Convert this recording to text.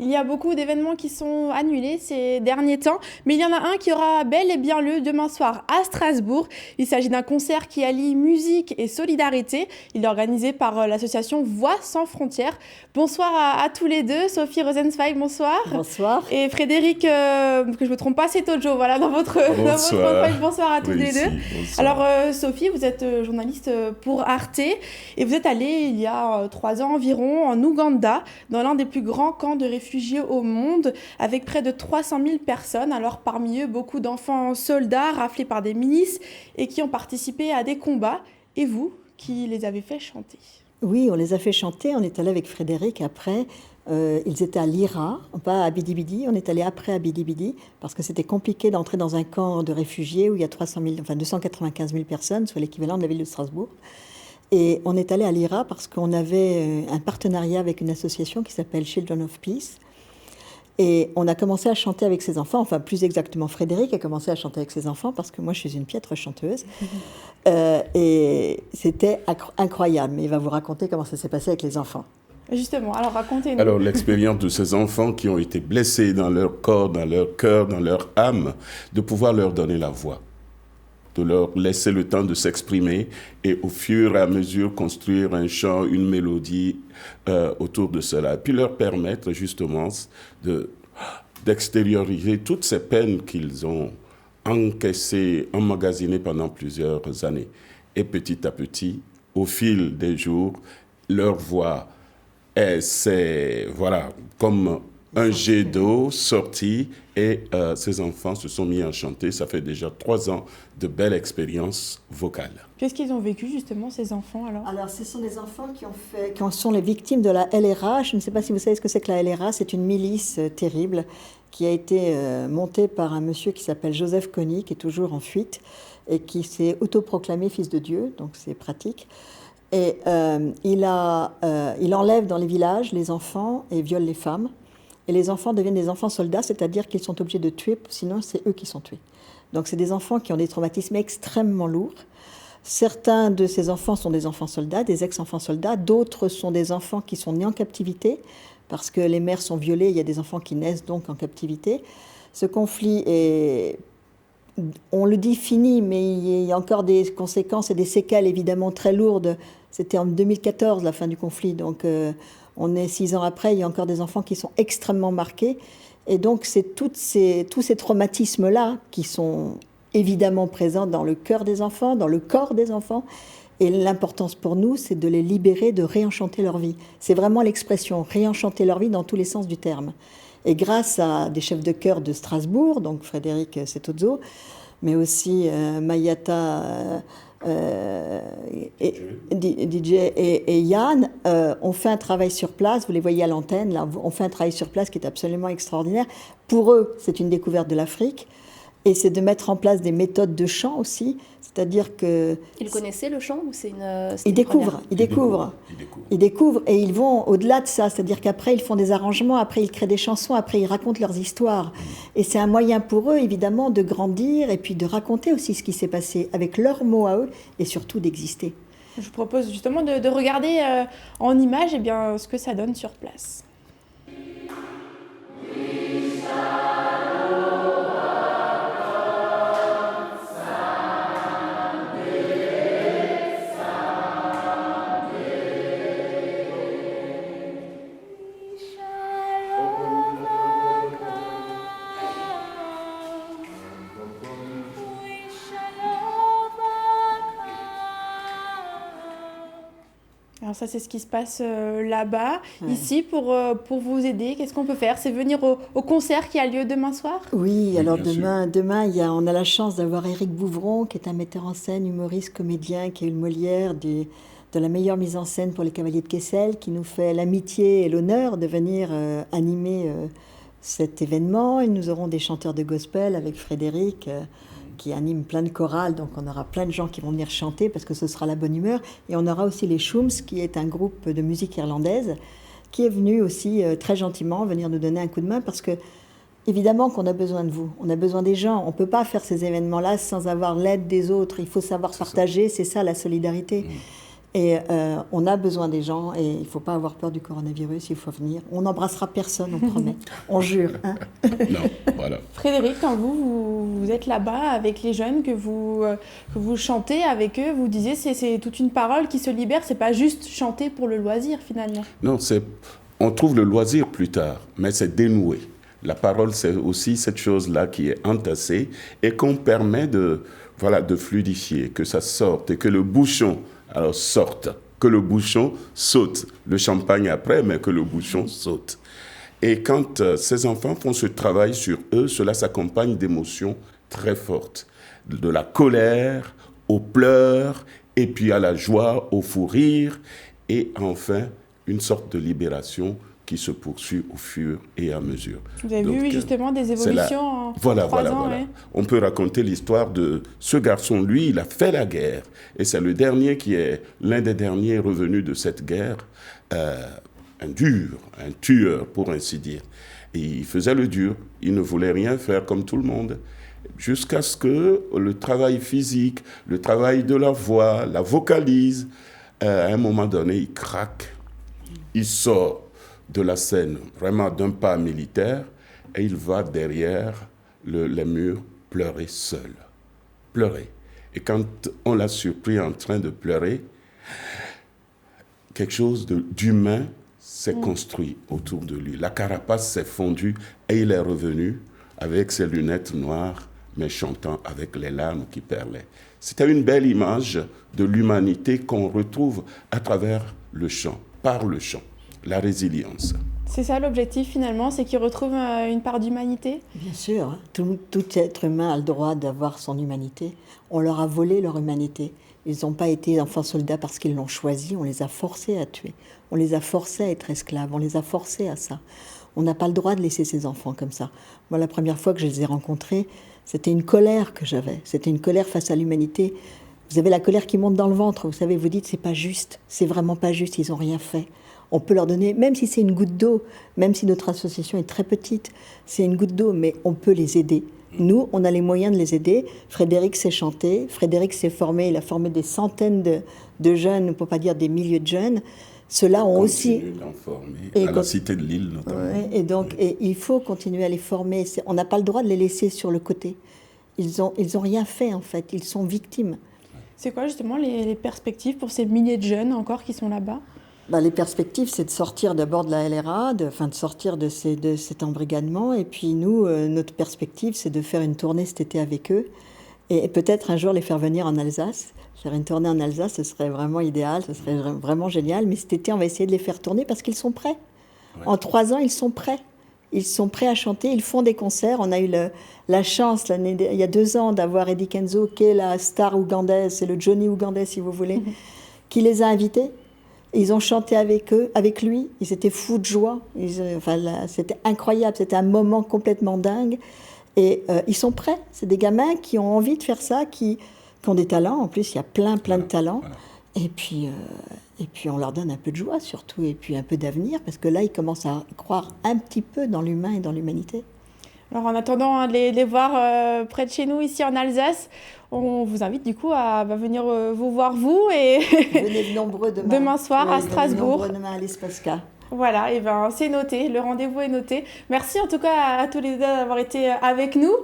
Il y a beaucoup d'événements qui sont annulés ces derniers temps, mais il y en a un qui aura bel et bien lieu demain soir à Strasbourg. Il s'agit d'un concert qui allie musique et solidarité. Il est organisé par l'association Voix sans frontières. Bonsoir à tous les deux. Sophie Rosenzweig, bonsoir. Bonsoir. Et Frédéric, que je ne me trompe pas, c'est Tojo, voilà, dans votre profil. Bonsoir à tous les deux. Bonsoir. Alors, Sophie, vous êtes journaliste pour Arte et vous êtes allée il y a 3 ans environ en Ouganda, dans l'un des plus grands camps de réfugiés au monde, avec près de 300 000 personnes. Alors, parmi eux, beaucoup d'enfants soldats raflés par des milices et qui ont participé à des combats. Et vous, qui les avez fait chanter? Oui, on les a fait chanter. On est allé avec Frédéric après. Ils étaient à Lira, pas à Bidi-Bidi. On est allé après à Bidi-Bidi parce que c'était compliqué d'entrer dans un camp de réfugiés où il y a 295 000 personnes, soit l'équivalent de la ville de Strasbourg. Et on est allé à Lira parce qu'on avait un partenariat avec une association qui s'appelle Children of Peace. Et on a commencé à chanter avec ses enfants, enfin plus exactement Frédéric a commencé à chanter avec ses enfants parce que moi je suis une piètre chanteuse. Et c'était incroyable. Mais il va vous raconter comment ça s'est passé avec les enfants. Justement, alors racontez-nous. Alors l'expérience de ces enfants qui ont été blessés dans leur corps, dans leur cœur, dans leur âme, de pouvoir leur donner la voix, de leur laisser le temps de s'exprimer et au fur et à mesure construire un chant, une mélodie autour de cela. Et puis leur permettre justement d'extérioriser toutes ces peines qu'ils ont encaissées, emmagasinées pendant plusieurs années. Et petit à petit, au fil des jours, leur voix, c'est voilà, comme un jet d'eau sorti et ces enfants se sont mis à chanter. Ça fait déjà 3 ans de belles expériences vocales. Qu'est-ce qu'ils ont vécu justement, ces enfants Alors, ce sont des enfants qui sont les victimes de la LRA. Je ne sais pas si vous savez ce que c'est que la LRA. C'est une milice terrible qui a été montée par un monsieur qui s'appelle Joseph Kony, qui est toujours en fuite et qui s'est autoproclamé fils de Dieu, donc c'est pratique. Et il enlève dans les villages les enfants et viole les femmes. Et les enfants deviennent des enfants soldats, c'est-à-dire qu'ils sont obligés de tuer, sinon c'est eux qui sont tués. Donc c'est des enfants qui ont des traumatismes extrêmement lourds. Certains de ces enfants sont des enfants soldats, des ex-enfants soldats. D'autres sont des enfants qui sont nés en captivité, parce que les mères sont violées, il y a des enfants qui naissent donc en captivité. Ce conflit est, on le dit fini, mais il y a encore des conséquences et des séquelles évidemment très lourdes. C'était en 2014 la fin du conflit, donc on est 6 ans après, il y a encore des enfants qui sont extrêmement marqués. Et donc c'est tous ces traumatismes-là qui sont évidemment présents dans le cœur des enfants, dans le corps des enfants. Et l'importance pour nous, c'est de les libérer, de réenchanter leur vie. C'est vraiment l'expression, réenchanter leur vie dans tous les sens du terme. Et grâce à des chefs de chœur de Strasbourg, donc Frédéric Setozzo, mais aussi Mayata, DJ et Yann, on fait un travail sur place, vous les voyez à l'antenne, là, on fait un travail sur place qui est absolument extraordinaire. Pour eux, c'est une découverte de l'Afrique, et c'est de mettre en place des méthodes de chant aussi, c'est-à-dire que... Ils connaissaient le chant ou c'est une... Ils découvrent, et ils vont au-delà de ça, c'est-à-dire qu'après ils font des arrangements, après ils créent des chansons, après ils racontent leurs histoires. Et c'est un moyen pour eux, évidemment, de grandir et puis de raconter aussi ce qui s'est passé avec leurs mots à eux et surtout d'exister. Je vous propose justement de regarder en images ce que ça donne sur place. Alors ça, c'est ce qui se passe là-bas. Ouais. Ici, pour vous aider, qu'est-ce qu'on peut faire? C'est venir au concert qui a lieu demain soir? Oui, alors demain on a la chance d'avoir Éric Bouvron, qui est un metteur en scène, humoriste, comédien, qui a eu le Molière de la meilleure mise en scène pour les Cavaliers de Kessel, qui nous fait l'amitié et l'honneur de venir animer cet événement. Et nous aurons des chanteurs de gospel avec Frédéric, qui anime plein de chorales, donc on aura plein de gens qui vont venir chanter parce que ce sera la bonne humeur. Et on aura aussi les Shooms, qui est un groupe de musique irlandaise, qui est venu aussi très gentiment venir nous donner un coup de main parce que, évidemment qu'on a besoin de vous, on a besoin des gens. On ne peut pas faire ces événements-là sans avoir l'aide des autres. Il faut savoir partager, c'est ça la solidarité. Et on a besoin des gens et il ne faut pas avoir peur du coronavirus, il faut venir. On n'embrassera personne, on promet, on jure. Hein. Non, voilà. Frédéric, quand vous êtes là-bas avec les jeunes, que vous chantez avec eux, vous disiez c'est toute une parole qui se libère, c'est pas juste chanter pour le loisir finalement. Non, on trouve le loisir plus tard, mais c'est dénoué. La parole, c'est aussi cette chose-là qui est entassée et qu'on permet de fluidifier, que ça sorte et que le bouchon sorte, que le bouchon saute. Le champagne après, mais que le bouchon saute. Et quand ces enfants font ce travail sur eux, cela s'accompagne d'émotions très fortes. De la colère aux pleurs, et puis à la joie, au fou rire, et enfin une sorte de libération qui se poursuit au fur et à mesure. Vous avez vu justement des évolutions en 3 ans. Ouais. On peut raconter l'histoire de ce garçon. Lui, il a fait la guerre. Et c'est le dernier qui est l'un des derniers revenus de cette guerre. Un tueur, pour ainsi dire. Et il faisait le dur. Il ne voulait rien faire comme tout le monde. Jusqu'à ce que le travail physique, le travail de la voix, la vocalise, à un moment donné, il craque. Il sort de la scène, vraiment d'un pas militaire, et il va derrière les murs pleurer seul. Pleurer. Et quand on l'a surpris en train de pleurer, quelque chose d'humain s'est construit autour de lui. La carapace s'est fondue et il est revenu avec ses lunettes noires, mais chantant avec les larmes qui perlaient. C'était une belle image de l'humanité qu'on retrouve à travers le chant, par le chant. La résilience. C'est ça l'objectif finalement, c'est qu'ils retrouvent une part d'humanité? Bien sûr, hein. Tout être humain a le droit d'avoir son humanité. On leur a volé leur humanité. Ils n'ont pas été enfants soldats parce qu'ils l'ont choisi, on les a forcés à tuer. On les a forcés à être esclaves, on les a forcés à ça. On n'a pas le droit de laisser ces enfants comme ça. Moi, la première fois que je les ai rencontrés, c'était une colère que j'avais. C'était une colère face à l'humanité. Vous avez la colère qui monte dans le ventre, vous savez, vous dites c'est pas juste, c'est vraiment pas juste, ils n'ont rien fait. On peut leur donner, même si c'est une goutte d'eau, même si notre association est très petite, c'est une goutte d'eau, mais on peut les aider. Nous, on a les moyens de les aider. Frédéric sait chanter, Frédéric s'est formé, il a formé des centaines de jeunes, pour pas dire des milliers de jeunes. Ceux-là ont aussi... à la Cité de Lille, notamment. Ouais, et il faut continuer à les former. On n'a pas le droit de les laisser sur le côté. Ils ont rien fait, en fait. Ils sont victimes. C'est quoi, justement, les perspectives pour ces milliers de jeunes encore qui sont là-bas ? Les perspectives, c'est de sortir d'abord de la LRA, de sortir de cet embrigadement. Et puis nous, notre perspective, c'est de faire une tournée cet été avec eux. Et peut-être un jour les faire venir en Alsace. Faire une tournée en Alsace, ce serait vraiment idéal, ce serait vraiment génial. Mais cet été, on va essayer de les faire tourner parce qu'ils sont prêts. Ouais. En 3 ans, ils sont prêts. Ils sont prêts à chanter, ils font des concerts. On a eu la chance, il y a 2 ans, d'avoir Eddie Kenzo, qui est la star ougandaise, c'est le Johnny ougandais, si vous voulez, qui les a invités. Ils ont chanté avec lui, ils étaient fous de joie, c'était incroyable, c'était un moment complètement dingue. Et ils sont prêts, c'est des gamins qui ont envie de faire ça, qui ont des talents, en plus il y a plein de talents. Voilà. Et puis on leur donne un peu de joie surtout, et puis un peu d'avenir, parce que là ils commencent à croire un petit peu dans l'humain et dans l'humanité. Alors en attendant de les voir près de chez nous, ici en Alsace, on vous invite du coup à venir vous voir et venez nombreux demain soir à Strasbourg. Venez demain à l'Espaska. Voilà, et c'est noté, le rendez-vous est noté. Merci en tout cas à tous les deux d'avoir été avec nous.